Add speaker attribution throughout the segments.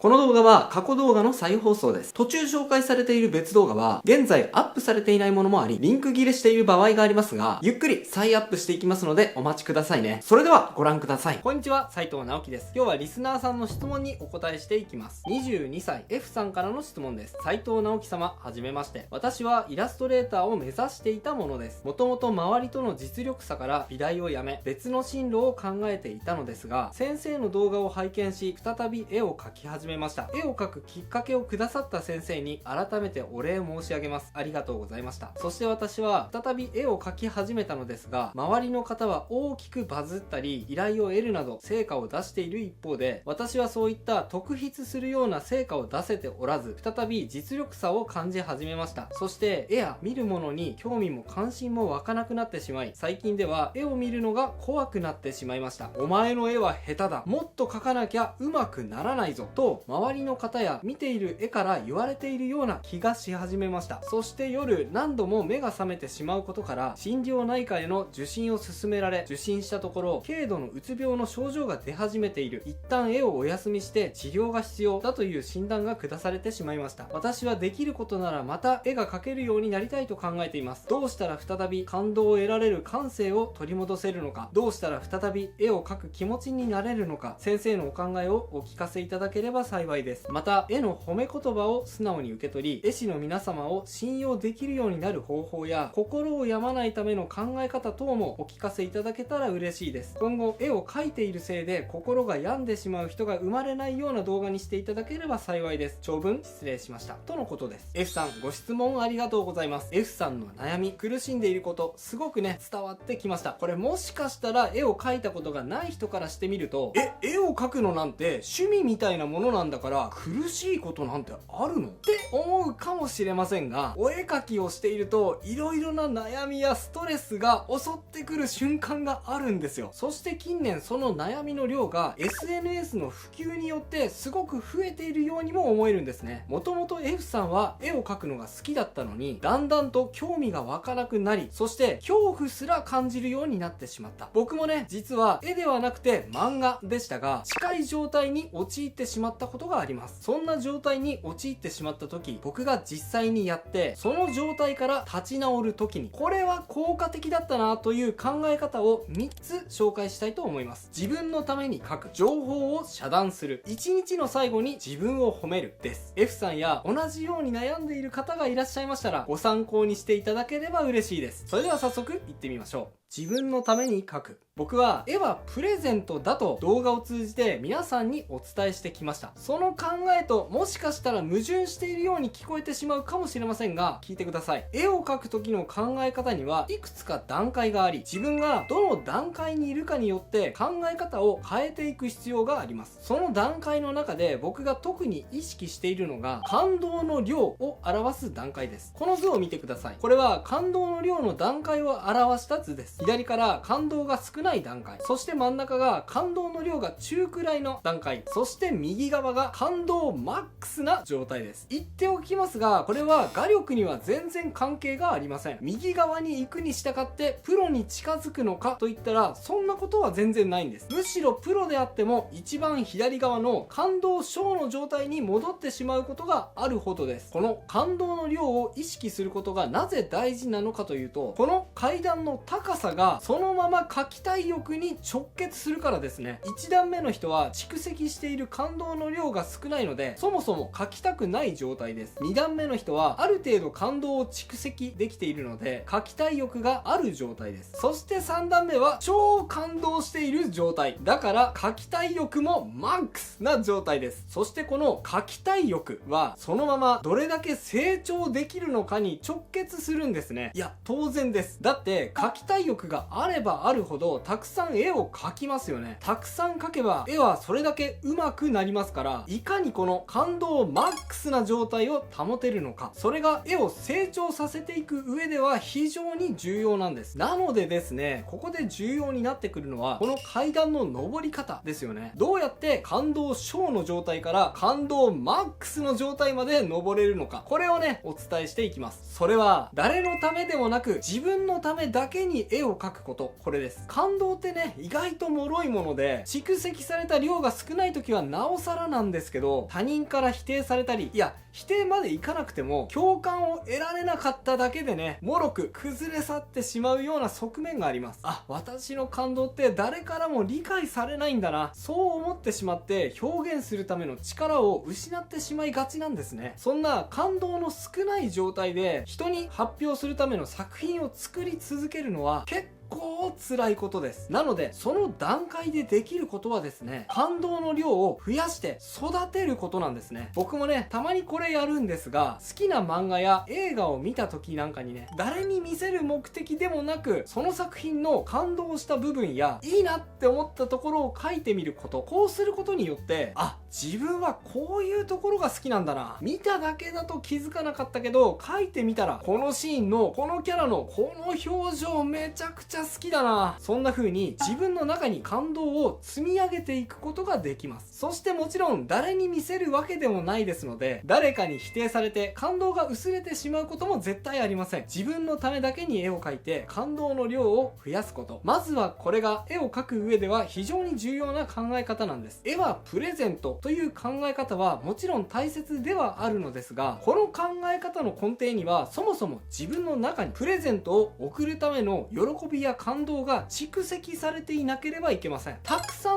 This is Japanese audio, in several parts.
Speaker 1: この動画は過去動画の再放送です。途中紹介されている別動画は現在アップされていないものもあり、リンク切れしている場合がありますが、ゆっくり再アップしていきますのでお待ちくださいね。それではご覧ください。こんにちは、斉藤直樹です。今日はリスナーさんの質問にお答えしていきます。22歳 F さんからの質問です。斉藤直樹様、はじめまして。私はイラストレーターを目指していたものです。もともと周りとの実力差から美大を辞め、別の進路を考えていたのですが、先生の動画を拝見し、再び絵を描き始めました。絵を描くきっかけをくださった先生に改めてお礼申し上げます。ありがとうございました。そして私は再び絵を描き始めたのですが、周りの方は大きくバズったり依頼を得るなど成果を出している一方で、私はそういった特筆するような成果を出せておらず、再び実力差を感じ始めました。そして絵や見るものに興味も関心も湧かなくなってしまい、最近では絵を見るのが怖くなってしまいました。お前の絵は下手だ、もっと描かなきゃうまくならないぞと周りの方や見ている絵から言われているような気がし始めました。そして夜何度も目が覚めてしまうことから心療内科への受診を勧められ、受診したところ軽度のうつ病の症状が出始めている、一旦絵をお休みして治療が必要だという診断が下されてしまいました。私はできることならまた絵が描けるようになりたいと考えています。どうしたら再び感動を得られる感性を取り戻せるのか、どうしたら再び絵を描く気持ちになれるのか、先生のお考えをお聞かせいただければ幸いです。また絵の褒め言葉を素直に受け取り、絵師の皆様を信用できるようになる方法や心を病まないための考え方等もお聞かせいただけたら嬉しいです。今後絵を描いているせいで心が病んでしまう人が生まれないような動画にしていただければ幸いです。長文失礼しましたとのことです。 F さん、ご質問ありがとうございます。 F さんの悩み、苦しんでいることすごくね伝わってきました。これもしかしたら絵を描いたことがない人からしてみると、絵を描くのなんて趣味みたいなものなんだから苦しいことなんてあるのって思うかもしれませんが、お絵描きをしていると色々な悩みやストレスが襲ってくる瞬間があるんですよ。そして近年その悩みの量が SNS の普及によってすごく増えているようにも思えるんですね。もともと F さんは絵を描くのが好きだったのに、だんだんと興味が湧かなくなり、そして恐怖すら感じるようになってしまった。僕もね、実は絵ではなくて漫画でしたが、近い状態に陥ってしまったことがあります。そんな状態に陥ってしまった時、僕が実際にやってその状態から立ち直る時にこれは効果的だったなという考え方を3つ紹介したいと思います。自分のために書く、情報を遮断する、一日の最後に自分を褒めるです。 F さんや同じように悩んでいる方がいらっしゃいましたらご参考にしていただければ嬉しいです。それでは早速いってみましょう。自分のために描く。僕は絵はプレゼントだと動画を通じて皆さんにお伝えしてきました。その考えともしかしたら矛盾しているように聞こえてしまうかもしれませんが、聞いてください。絵を描く時の考え方にはいくつか段階があり、自分がどの段階にいるかによって考え方を変えていく必要があります。その段階の中で僕が特に意識しているのが感動の量を表す段階です。この図を見てください。これは感動の量の段階を表した図です。左から感動が少ない段階、そして真ん中が感動の量が中くらいの段階、そして右側が感動マックスな状態です。言っておきますが、これは画力には全然関係がありません。右側に行くに従ってプロに近づくのかといったらそんなことは全然ないんです。むしろプロであっても一番左側の感動小の状態に戻ってしまうことがあるほどです。この感動の量を意識することがなぜ大事なのかというと、この階段の高さがそのまま描きたい欲に直結するからですね。1段目の人は蓄積している感動の量が少ないのでそもそも描きたくない状態です。2段目の人はある程度感動を蓄積できているので描きたい欲がある状態です。そして3段目は超感動している状態だから描きたい欲もマックスな状態です。そしてこの描きたい欲はそのままどれだけ成長できるのかに直結するんですね。いや当然です。だって描きたい欲があればあるほどたくさん絵を描きますよね。たくさん描けば絵はそれだけ上手くなりますから、いかにこの感動マックスな状態を保てるのか、それが絵を成長させていく上では非常に重要なんです。なのでですね、ここで重要になってくるのはこの階段の登り方ですよね。どうやって感動小の状態から感動マックスの状態まで登れるのか、これをねお伝えしていきます。それは誰のためでもなく自分のためだけに絵をを描くこと、これです。感動ってね、意外と脆いもので、蓄積された量が少ない時はなおさらなんですけど、他人から否定されたり、いや、否定までいかなくても、共感を得られなかっただけでね、脆く崩れ去ってしまうような側面があります。あ、私の感動って誰からも理解されないんだな。そう思ってしまって表現するための力を失ってしまいがちなんですね。そんな感動の少ない状態で人に発表するための作品を作り続けるのは結構辛いことです。なので、その段階でできることはですね、感動の量を増やして育てることなんですね。僕もね、たまにこれやるんですが、好きな漫画や映画を見た時なんかにね、誰に見せる目的でもなく、その作品の感動した部分や、いいなって思ったところを書いてみること。こうすることによって、あ、自分はこういうところが好きなんだな。見ただけだと気づかなかったけど、書いてみたら、このシーンの、このキャラの、この表情めちゃくちゃ好きだな。そんな風に自分の中に感動を積み上げていくことができます。そしてもちろん誰に見せるわけでもないですので、誰かに否定されて感動が薄れてしまうことも絶対ありません。自分のためだけに絵を描いて感動の量を増やすこと。まずはこれが絵を描く上では非常に重要な考え方なんです。絵はプレゼントという考え方はもちろん大切ではあるのですが、この考え方の根底にはそもそも自分の中にプレゼントを送るための喜びや感動が蓄積されていなければいけません。たくさ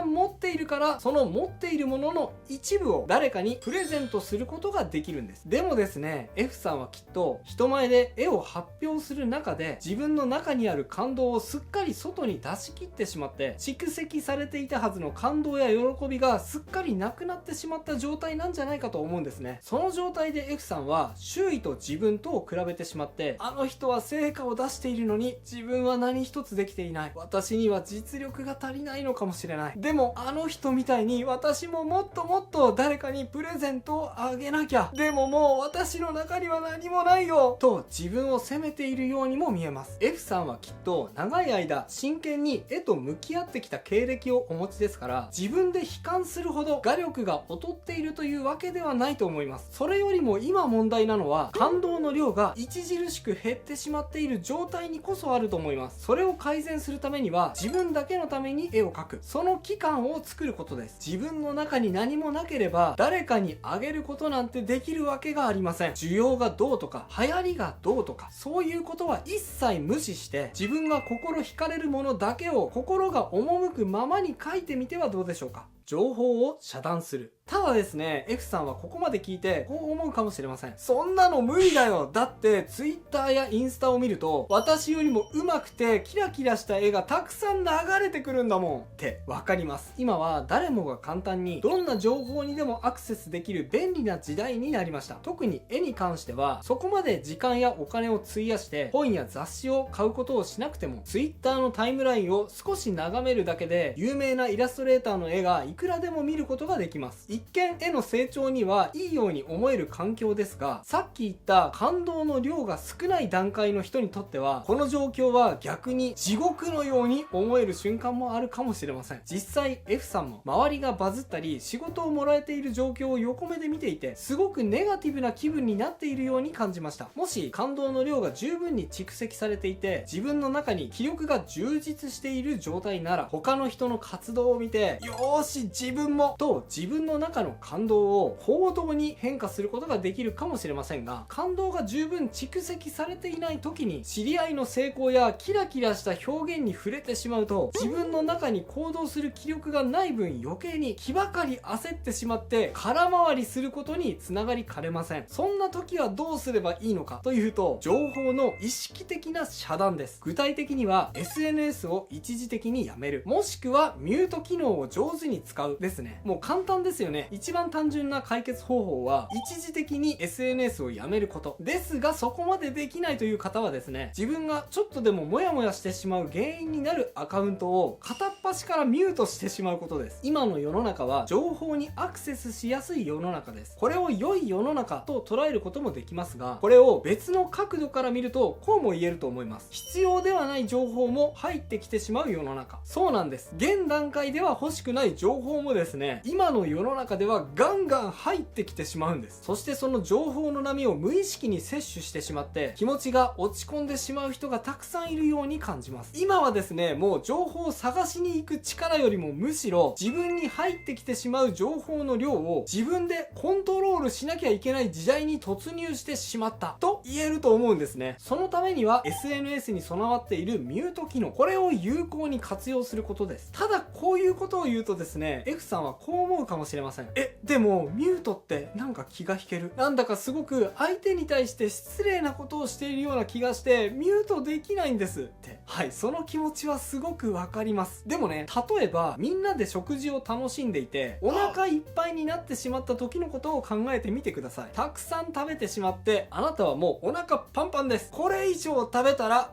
Speaker 1: ん持っているから、その持っているものの一部を誰かにプレゼントすることができるんです。でもですね、F さんはきっと人前で絵を発表する中で自分の中にある感動をすっかり外に出し切ってしまって、蓄積されていたはずの感動や喜びがすっかりなくなってしまった状態なんじゃないかと思うんですね。その状態で F さんは周囲と自分とを比べてしまって、あの人は成果を出しているのに自分は何一つできていない。私には実力が足りないのかもしれない。でもあの人みたいに私ももっと誰かにプレゼントをあげなきゃ。でももう私の中には何もないよと自分を責めているようにも見えます。F さんはきっと長い間真剣に絵と向き合ってきた経歴をお持ちですから、自分で悲観するほど画力が劣っているというわけではないと思います。それよりも今問題なのは、感動の量が著しく減ってしまっている状態にこそあると思います。それを改善するためには、自分だけのために絵を描く、その期間を作ることです。自分の中に何もなければ誰かにあげることなんてできるわけがありません。需要がどうとか流行りがどうとか、そういうことは一切無視して、自分が心惹かれるものだけを心が赴くままに描いてみてはどうでしょうか。情報を遮断する。ただですね、F さんはここまで聞いてこう思うかもしれません。そんなの無理だよ。だって Twitter やインスタを見ると、私よりも上手くてキラキラした絵がたくさん流れてくるんだもんってわかります。今は誰もが簡単にどんな情報にでもアクセスできる便利な時代になりました。特に絵に関しては、そこまで時間やお金を費やして本や雑誌を買うことをしなくても、Twitter のタイムラインを少し眺めるだけで有名なイラストレーターの絵がいくらでも見ることができます。一見絵の成長にはいいように思える環境ですが、さっき言った感動の量が少ない段階の人にとっては、この状況は逆に地獄のように思える瞬間もあるかもしれません。実際 F さんも周りがバズったり仕事をもらえている状況を横目で見ていて、すごくネガティブな気分になっているように感じました。もし感動の量が十分に蓄積されていて、自分の中に気力が充実している状態なら、他の人の活動を見て、よーし自分もと自分の中の感動を行動に変化することができるかもしれませんが、感動が十分蓄積されていない時に知り合いの成功やキラキラした表現に触れてしまうと、自分の中に行動する気力がない分余計に気ばかり焦ってしまって空回りすることにつながりかねません。そんな時はどうすればいいのかというと、情報の意識的な遮断です。具体的には SNS を一時的にやめる、もしくはミュート機能を上手に使うですね。もう簡単ですよね。一番単純な解決方法は一時的に SNS をやめることですが、そこまでできないという方はですね、自分がちょっとでもモヤモヤしてしまう原因になるアカウントを片っ端からミュートしてしまうことです。今の世の中は情報にアクセスしやすい世の中です。これを良い世の中と捉えることもできますが、これを別の角度から見るとこうも言えると思います。必要ではない情報も入ってきてしまう世の中。そうなんです。現段階では欲しくない情報報もですね、今の世の中ではガンガン入ってきてしまうんです。そしてその情報の波を無意識に摂取してしまって気持ちが落ち込んでしまう人がたくさんいるように感じます。今はですね、もう情報を探しに行く力よりもむしろ自分に入ってきてしまう情報の量を自分でコントロールしなきゃいけない時代に突入してしまったと言えると思うんですね。そのためには SNS に備わっているミュート機能、これを有効に活用することです。ただこういうことを言うとですね、F さんはこう思うかもしれません。でもミュートってなんか気が引ける。なんだかすごく相手に対して失礼なことをしているような気がしてミュートできないんですって。はい、その気持ちはすごくわかります。でもね、例えばみんなで食事を楽しんでいてお腹いっぱいになってしまった時のことを考えてみてください。たくさん食べてしまってあなたはもうお腹パンパンです。これ以上食べたら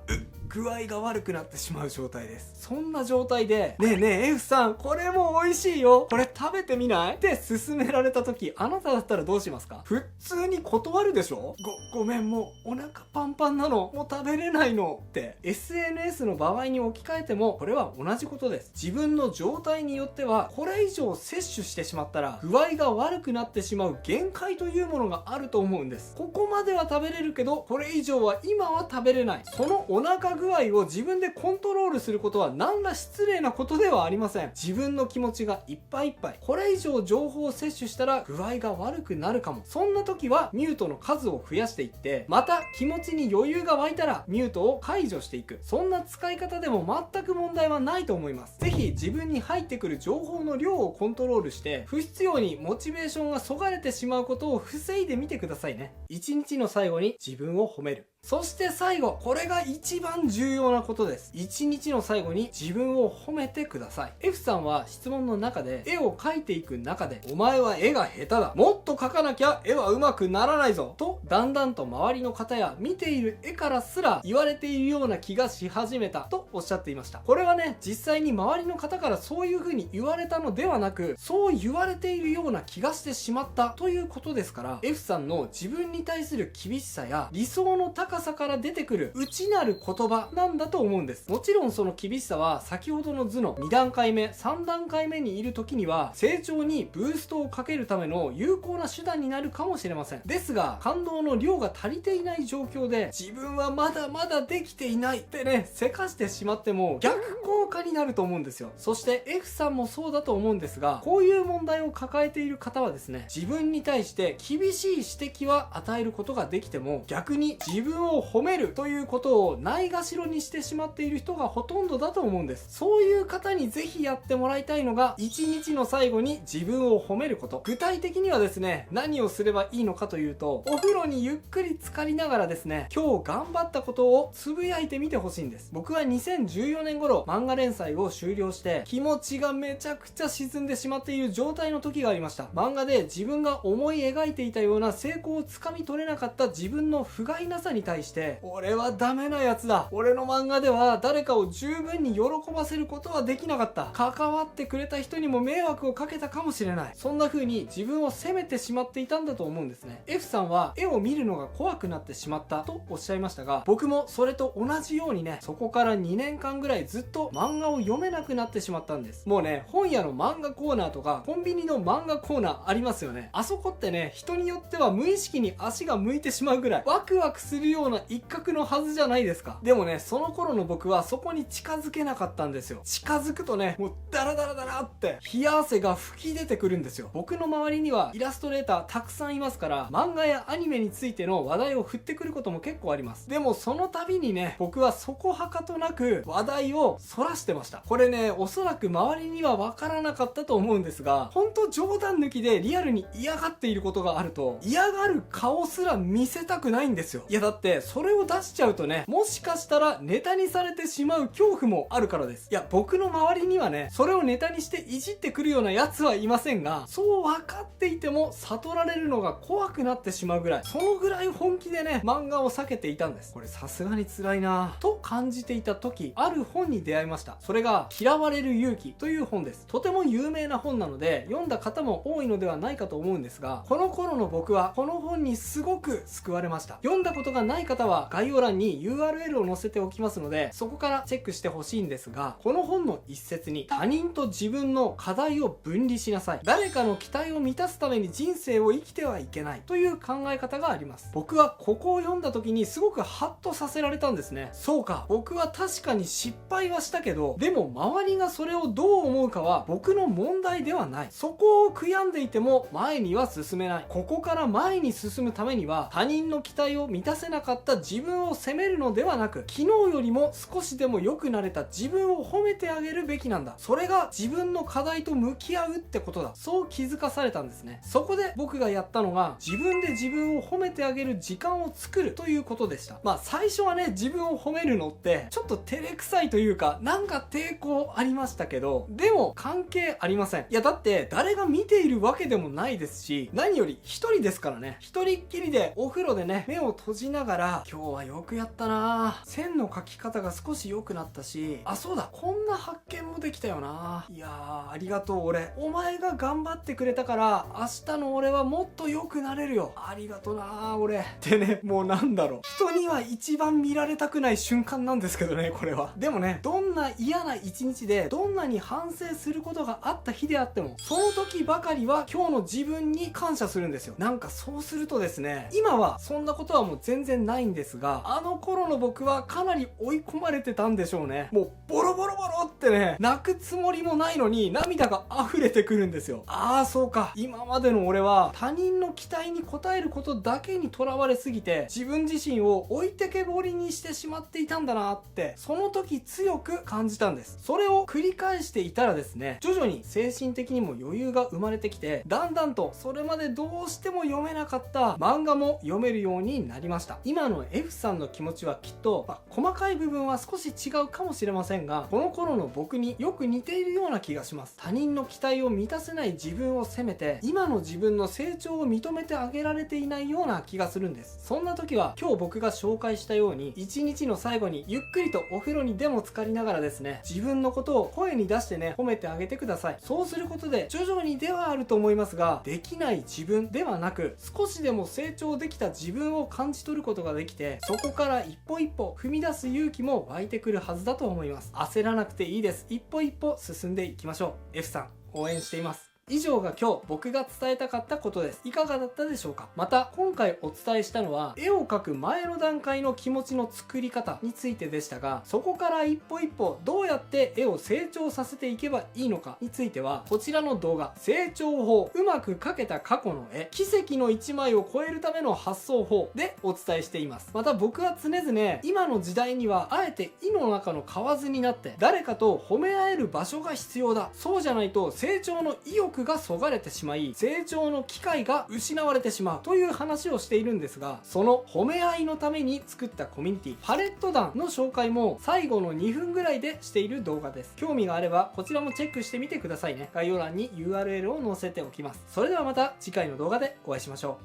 Speaker 1: 具合が悪くなってしまう状態です。そんな状態で、ねえねえ F さん、これも美味しいよ、これ食べてみないって勧められた時、あなただったらどうしますか？普通に断るでしょ？ごめん、もうお腹パンパンなの、もう食べれないのって。 SNS の場合に置き換えてもこれは同じことです。自分の状態によってはこれ以上摂取してしまったら具合が悪くなってしまう限界というものがあると思うんです。ここまでは食べれるけどこれ以上は今は食べれない。そのお腹具合を自分でコントロールすることは何ら失礼なことではありません。自分の気持ちがいっぱいいっぱい、これ以上情報を摂取したら具合が悪くなるかも。そんな時はミュートの数を増やしていって、また気持ちに余裕が湧いたらミュートを解除していく。そんな使い方でも全く問題はないと思います。ぜひ自分に入ってくる情報の量をコントロールして不必要にモチベーションがそがれてしまうことを防いでみてくださいね。一日の最後に自分を褒める。そして最後、これが一番重要なことです。一日の最後に自分を褒めてください。F さんは質問の中で絵を描いていく中で、お前は絵が下手だ、もっと描かなきゃ絵は上手くならないぞと、だんだんと周りの方や見ている絵からすら言われているような気がし始めたとおっしゃっていました。これはね、実際に周りの方からそういう風に言われたのではなく、そう言われているような気がしてしまったということですから、 F さんの自分に対する厳しさや理想の高さから出てくる内なる言葉なんだと思うんです。もちろんその厳しさは先ほどの図の2段階目3段階目にいる時には成長にブーストをかけるための有効な手段になるかもしれません。ですが感動の量が足りていない状況で自分はまだまだできていないってね、せかしてしまっても逆効果になると思うんですよ。そして F さんもそうだと思うんですが、こういう問題を抱えている方はですね、自分に対して厳しい指摘は与えることができても逆に自分を褒めるということをないがしろにしてしまっている人がほとんどだと思うんです。そういう方にぜひやってもらいたいのが、一日の最後に自分を褒めること。具体的にはですね、何をすればいいのかというと、お風呂にゆっくり浸かりながらですね、今日頑張ったことをつぶやいてみてほしいんです。僕は2014年頃漫画連載を終了して気持ちがめちゃくちゃ沈んでしまっている状態の時がありました。漫画で自分が思い描いていたような成功をつかみ取れなかった自分の不甲斐なさに対して、俺はダメなやつだ、俺の漫画では誰かを十分に喜ばせることはできなかった、関わってくれた人にも迷惑をかけたかもしれない、そんな風に自分を責めてしまっていたんだと思うんですね。 F さんは絵を見るのが怖くなってしまったとおっしゃいましたが、僕もそれと同じようにね、そこから2年間ぐらいずっと漫画を読めなくなってしまったんです。もうね、本屋の漫画コーナーとかコンビニの漫画コーナーありますよね。あそこってね、人によっては無意識に足が向いてしまうぐらいワクワクするような一角のはずじゃないですか。でもね、その頃の僕はそこに近づけなかったんですよ。近づくとね、もうダラダラダラって冷や汗が吹き出てくるんですよ。僕の周りにはイラストレーターたくさんいますから、漫画やアニメについての話題を振ってくることも結構あります。でもその度にね、僕はそこはかとなく話題をそらしてました。これね、おそらく周りには分からなかったと思うんですが、ほんと冗談抜きでリアルに嫌がっていることがあると、嫌がる顔すら見せたくないんですよ。いやだってそれを出しちゃうとね、もしかしたらネタにされてしまう恐怖もあるからです。いや、僕の周りにはね、それをネタにしていじってくるようなやつはいませんが、そう分かっていても悟られるのが怖くなってしまうぐらい、そのぐらい本気でね、漫画を避けていたんです。これさすがに辛いなぁと感じていた時、ある本に出会いました。それが嫌われる勇気という本です。とても有名な本なので読んだ方も多いのではないかと思うんですが、この頃の僕はこの本にすごく救われました。読んだことがない方は概要欄に URL を載せせておきますので、そこからチェックしてほしいんですが、この本の一節に他人と自分の課題を分離しなさい。誰かの期待を満たすために人生を生きてはいけないという考え方があります。僕はここを読んだ時にすごくハッとさせられたんですね。そうか、僕は確かに失敗はしたけど、でも周りがそれをどう思うかは僕の問題ではない。そこを悔やんでいても前には進めない。ここから前に進むためには他人の期待を満たせなかった自分を責めるのではなく、昨日よりも少しでも良くなれた自分を褒めてあげるべきなんだ。それが自分の課題と向き合うってことだ。そう気づかされたんですね。そこで僕がやったのが、自分で自分を褒めてあげる時間を作るということでした。最初はね、自分を褒めるのってちょっと照れくさいというか、なんか抵抗ありましたけど、でも関係ありません。いやだって誰が見ているわけでもないですし、何より一人ですからね。一人っきりでお風呂でね、目を閉じながら、今日はよくやったな、線の描き方が少し良くなったし、あ、そうだ、こんな発見もできたよな、いやーありがとう俺、お前が頑張ってくれたから明日の俺はもっと良くなれるよ、ありがとな俺ってね、もうなんだろう、人には一番見られたくない瞬間なんですけどね、これは。でもね、どんな嫌な一日でどんなに反省することがあった日であっても、その時ばかりは今日の自分に感謝するんですよ。なんかそうするとですね、今はそんなことはもう全然ないんですが、あの頃の僕はかなり追い込まれてたんでしょうね。もうボロボロボロってね、泣くつもりもないのに涙が溢れてくるんですよ。ああそうか、今までの俺は他人の期待に応えることだけにとらわれすぎて、自分自身を置いてけぼりにしてしまっていたんだなって、その時強く感じたんです。それを繰り返していたらですね、徐々に精神的にも余裕が生まれてきて、だんだんとそれまでどうしても読めなかった漫画も読めるようになりました。今の F さんの気持ちはきっと、細かい部分は少し違うかもしれませんが、この頃の僕によく似ているような気がします。他人の期待を満たせない自分を責めて、今の自分の成長を認めてあげられていないような気がするんです。そんな時は今日僕が紹介したように、一日の最後にゆっくりとお風呂にでも浸かりながらですね、自分のことを声に出してね、褒めてあげてください。そうすることで徐々にではあると思いますが、できない自分ではなく、少しでも成長できた自分を感じ取ることができて、そこから一歩一歩踏み出す勇気も湧いてくるはずだと思います。焦らなくていいです。一歩一歩進んでいきましょう。 F さん応援しています。以上が今日僕が伝えたかったことです。いかがだったでしょうか。また今回お伝えしたのは、絵を描く前の段階の気持ちの作り方についてでしたが、そこから一歩一歩どうやって絵を成長させていけばいいのかについては、こちらの動画、成長法、うまく描けた過去の絵、奇跡の一枚を超えるための発想法でお伝えしています。また僕は常々、今の時代にはあえて井の中の蛙になって誰かと褒め合える場所が必要だ、そうじゃないと成長の意欲がそがれてしまい、成長の機会が失われてしまうという話をしているんですが、その褒め合いのために作ったコミュニティ、パレット団の紹介も最後の2分ぐらいでしている動画です。興味があればこちらもチェックしてみてくださいね。概要欄に URL を載せておきます。それではまた次回の動画でお会いしましょ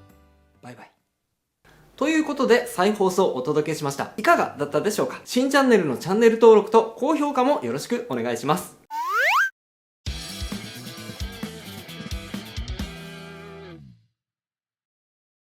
Speaker 1: う。バイバイ。ということで再放送をお届けしました。いかがだったでしょうか。新チャンネルのチャンネル登録と高評価もよろしくお願いします。